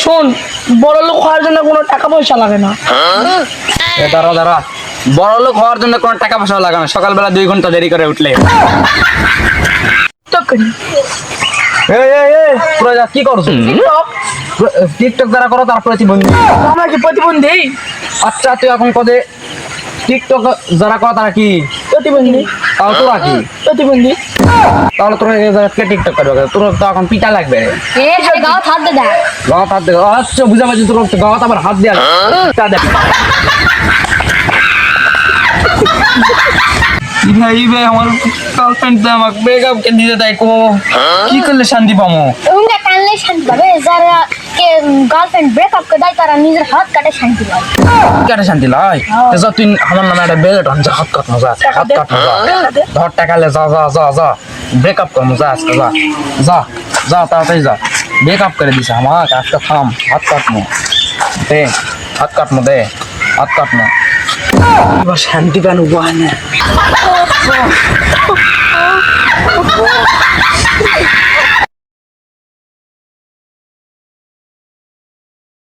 শোন, বড় লোক হওয়ার জন্য কোনো টাকা পয়সা লাগে না। দাঁড়া দাঁড়া, বড় লোক হওয়ার জন্য কোনো টাকা পয়সা লাগে না, সকালবেলা 2 ঘন্টা দেরি করে উঠলে। তো করি। তোরা কি করছো? টিকটক যারা করো তার প্রতিবন্ধী। আমরা কি প্রতিবন্ধী? আচ্ছা তুই এখন কদে টিকটক যারা করো তারা কি প্রতিবন্ধী। তাহলে তোরা কি? প্রতিবন্ধী। তাহলে তোরা কে টিকটক করবে? তোর তো এখন পিটা লাগবে। গাও হাত দে দেখ। গাওয়াত হাত দে। আচ্ছা বুঝা পাচ্ছি, তোর গাওয়াত আবার হাত দেওয়া তা দেখ। ভাই আমার গার্লফ্রেন্ড তো আমাকে ব্রেকআপ কে দিতে দেয়, কো কি করলে শান্তি পাবো? উনকে টানলে শান্তি পাবে, যারা কে গার্লফ্রেন্ড ব্রেকআপ করে দেয় তারা নিজের হাত কাটে শান্তি পায়। কাটে শান্তি লাই? যা তুই আমার নামে একটা বেল টান, যা হাত কাট মজা, হাত কাট মজা, ধর টাকালে যা যা যা যা ব্রেকআপ কর মজা আজকে, যা যা যা তাড়াতাড়ি যা, ব্রেকআপ করে দিছে আমাকে আজকে, থাম হাত কাটমো দে, হাত কাটমো দে, হাত কাটমো, এবার শান্তি পান উপায় না।